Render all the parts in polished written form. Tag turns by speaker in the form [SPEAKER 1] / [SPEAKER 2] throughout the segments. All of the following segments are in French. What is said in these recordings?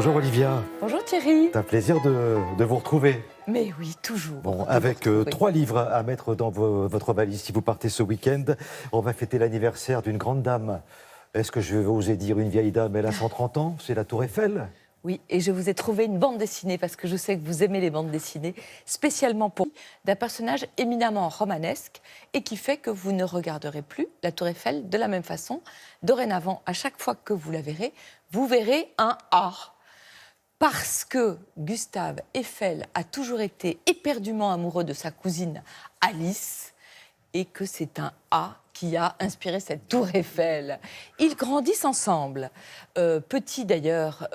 [SPEAKER 1] Bonjour Olivia.
[SPEAKER 2] Bonjour Thierry.
[SPEAKER 1] C'est un plaisir de vous retrouver.
[SPEAKER 2] Mais oui, toujours.
[SPEAKER 1] Bon, avec 3 livres à mettre dans votre valise si vous partez ce week-end. On va fêter l'anniversaire d'une grande dame. Est-ce que je vais oser dire une vieille dame? Elle a 130 ans, c'est la Tour Eiffel.
[SPEAKER 2] Oui, et je vous ai trouvé une bande dessinée, parce que je sais que vous aimez les bandes dessinées, spécialement pour d'un personnage éminemment romanesque, et qui fait que vous ne regarderez plus la Tour Eiffel de la même façon. Dorénavant, à chaque fois que vous la verrez, vous verrez un A. Parce que Gustave Eiffel a toujours été éperdument amoureux de sa cousine Alice, et que c'est un A qui a inspiré cette tour Eiffel. Ils grandissent ensemble. Petit d'ailleurs,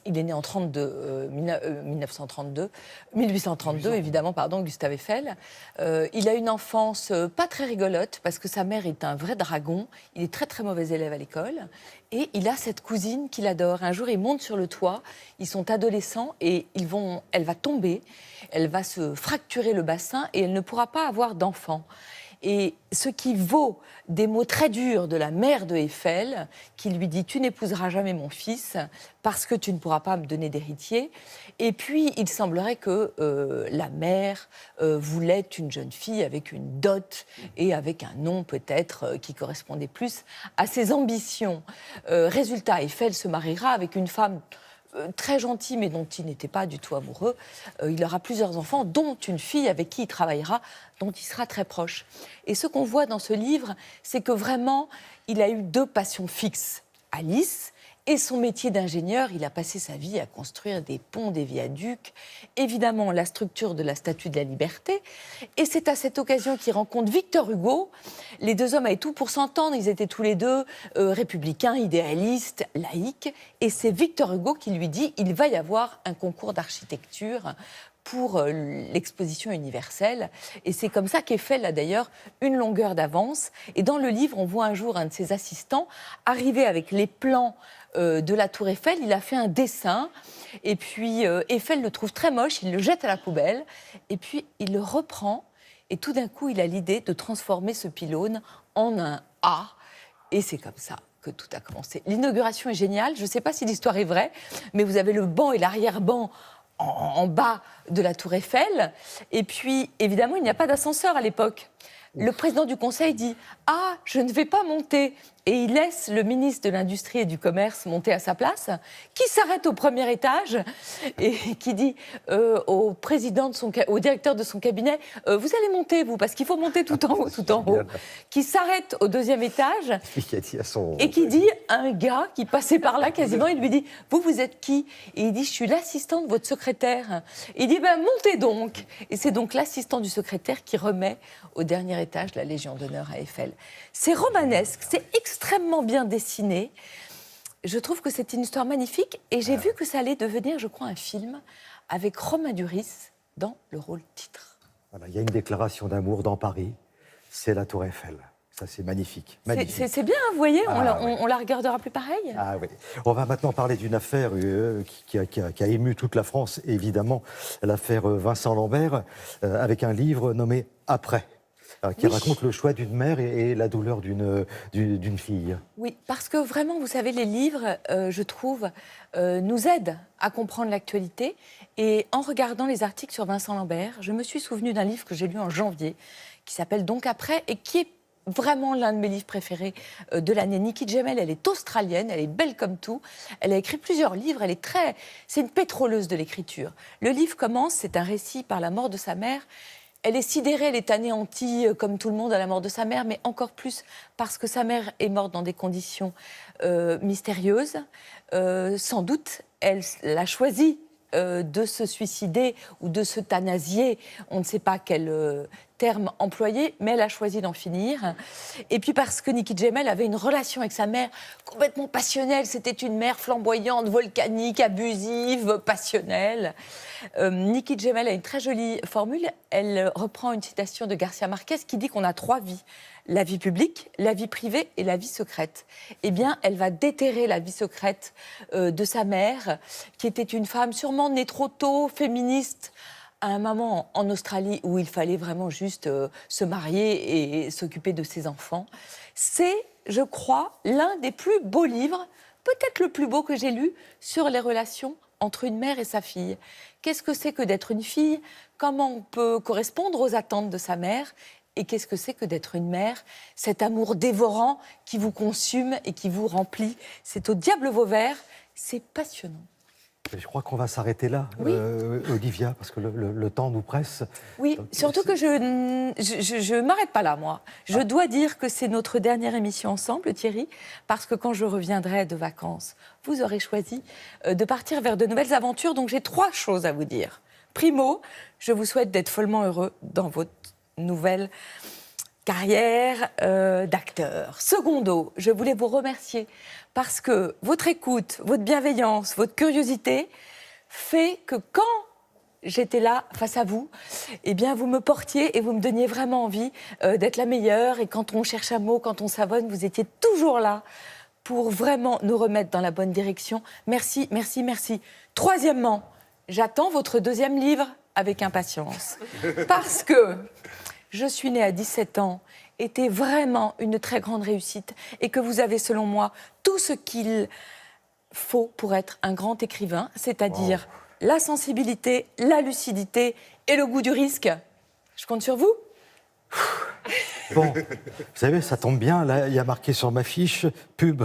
[SPEAKER 2] il est né en 1832 évidemment, pardon, Gustave Eiffel. Il a une enfance pas très rigolote parce que sa mère est un vrai dragon. Il est très très mauvais élève à l'école. Et il a cette cousine qu'il adore. Un jour, ils montent sur le toit, ils sont adolescents et elle va tomber, elle va se fracturer le bassin et elle ne pourra pas avoir d'enfant. Et ce qui vaut des mots très durs de la mère de Eiffel, qui lui dit « Tu n'épouseras jamais mon fils parce que tu ne pourras pas me donner d'héritier ». Et puis, il semblerait que la mère voulait une jeune fille avec une dot et avec un nom peut-être qui correspondait plus à ses ambitions. Résultat, Eiffel se mariera avec une femme très gentil, mais dont il n'était pas du tout amoureux. Il aura plusieurs enfants, dont une fille avec qui il travaillera, dont il sera très proche. Et ce qu'on voit dans ce livre, c'est que vraiment, il a eu 2 passions fixes. Alice et son métier d'ingénieur. Il a passé sa vie à construire des ponts, des viaducs. Évidemment, la structure de la Statue de la Liberté. Et c'est à cette occasion qu'il rencontre Victor Hugo. Les 2 hommes avaient tout pour s'entendre. Ils étaient tous les 2 républicains, idéalistes, laïcs. Et c'est Victor Hugo qui lui dit « Il va y avoir un concours d'architecture pour l'exposition universelle ». Et c'est comme ça qu'Eiffel a d'ailleurs une longueur d'avance. Et dans le livre, on voit un jour un de ses assistants arriver avec les plans de la Tour Eiffel. Il a fait un dessin. Et puis Eiffel le trouve très moche. Il le jette à la poubelle. Et puis il le reprend. Et tout d'un coup, il a l'idée de transformer ce pylône en un A. Et c'est comme ça que tout a commencé. L'inauguration est géniale. Je ne sais pas si l'histoire est vraie, mais vous avez le banc et l'arrière-banc en bas de la Tour Eiffel. Et puis, évidemment, il n'y a pas d'ascenseur à l'époque. Le président du Conseil dit « Ah, je ne vais pas monter ». Et il laisse le ministre de l'Industrie et du Commerce monter à sa place, qui s'arrête au premier étage et qui dit au directeur de son cabinet « Vous allez monter, vous, parce qu'il faut monter tout en haut, tout en haut ». Qui s'arrête au 2e étage et qui dit à un gars qui passait par là quasiment, il lui dit « Vous êtes qui ?» Et il dit « Je suis l'assistant de votre secrétaire ». Et il dit « Montez donc ». Et c'est donc l'assistant du secrétaire qui remet au dernier étage la Légion d'honneur à Eiffel. C'est romanesque, c'est extrêmement bien dessiné. Je trouve que c'est une histoire magnifique et j'ai vu que ça allait devenir, je crois, un film avec Romain Duris dans le rôle titre.
[SPEAKER 1] Voilà, il y a une déclaration d'amour dans Paris, c'est la Tour Eiffel. Ça, c'est magnifique.
[SPEAKER 2] C'est bien, vous voyez, on la regardera plus pareil.
[SPEAKER 1] Ah oui. On va maintenant parler d'une affaire qui a ému toute la France, évidemment, l'affaire Vincent Lambert, avec un livre nommé « Après ». Qui raconte le choix d'une mère et la douleur d'une fille.
[SPEAKER 2] Oui, parce que vraiment, vous savez, les livres, je trouve, nous aident à comprendre l'actualité. Et en regardant les articles sur Vincent Lambert, je me suis souvenue d'un livre que j'ai lu en janvier, qui s'appelle « Donc après » et qui est vraiment l'un de mes livres préférés de l'année. Niki Djemel, elle est australienne, elle est belle comme tout. Elle a écrit plusieurs livres, c'est une pétroleuse de l'écriture. Le livre commence, c'est un récit par la mort de sa mère. Elle est sidérée, elle est anéantie, comme tout le monde, à la mort de sa mère, mais encore plus parce que sa mère est morte dans des conditions mystérieuses. Sans doute, elle a choisi de se suicider ou de s'euthanasier. On ne sait pas quel terme employer, mais elle a choisi d'en finir. Et puis parce que Niki Djemel avait une relation avec sa mère complètement passionnelle. C'était une mère flamboyante, volcanique, abusive, passionnelle. Niki Djemel a une très jolie formule. Elle reprend une citation de Garcia Marquez qui dit qu'on a 3 vies. La vie publique, la vie privée et la vie secrète. Eh bien, elle va déterrer la vie secrète de sa mère, qui était une femme sûrement née trop tôt, féministe, à un moment en Australie où il fallait vraiment juste se marier et s'occuper de ses enfants. C'est, je crois, l'un des plus beaux livres, peut-être le plus beau que j'ai lu sur les relations entre une mère et sa fille. Qu'est-ce que c'est que d'être une fille? Comment on peut correspondre aux attentes de sa mère? Et qu'est-ce que c'est que d'être une mère? Cet amour dévorant qui vous consume et qui vous remplit. C'est au diable Vauvert. C'est passionnant.
[SPEAKER 1] Je crois qu'on va s'arrêter là,
[SPEAKER 2] Oui.
[SPEAKER 1] Olivia, parce que le temps nous presse.
[SPEAKER 2] Oui,
[SPEAKER 1] Donc,
[SPEAKER 2] surtout que je ne m'arrête pas là, moi. Je dois dire que c'est notre dernière émission ensemble, Thierry, parce que quand je reviendrai de vacances, vous aurez choisi de partir vers de nouvelles aventures. Donc j'ai 3 choses à vous dire. Primo, je vous souhaite d'être follement heureux dans votre nouvelle carrière d'acteur. Secondo, je voulais vous remercier parce que votre écoute, votre bienveillance, votre curiosité fait que quand j'étais là face à vous, eh bien vous me portiez et vous me donniez vraiment envie d'être la meilleure. Et quand on cherche un mot, quand on savonne, vous étiez toujours là pour vraiment nous remettre dans la bonne direction. Merci, merci, merci. Troisièmement, j'attends votre 2e livre avec impatience. Parce que Je suis née à 17 ans était vraiment une très grande réussite et que vous avez, selon moi, tout ce qu'il faut pour être un grand écrivain, c'est-à-dire la sensibilité, la lucidité et le goût du risque. Je compte sur vous.
[SPEAKER 1] Bon, vous savez, ça tombe bien, là, il y a marqué sur ma fiche, pub.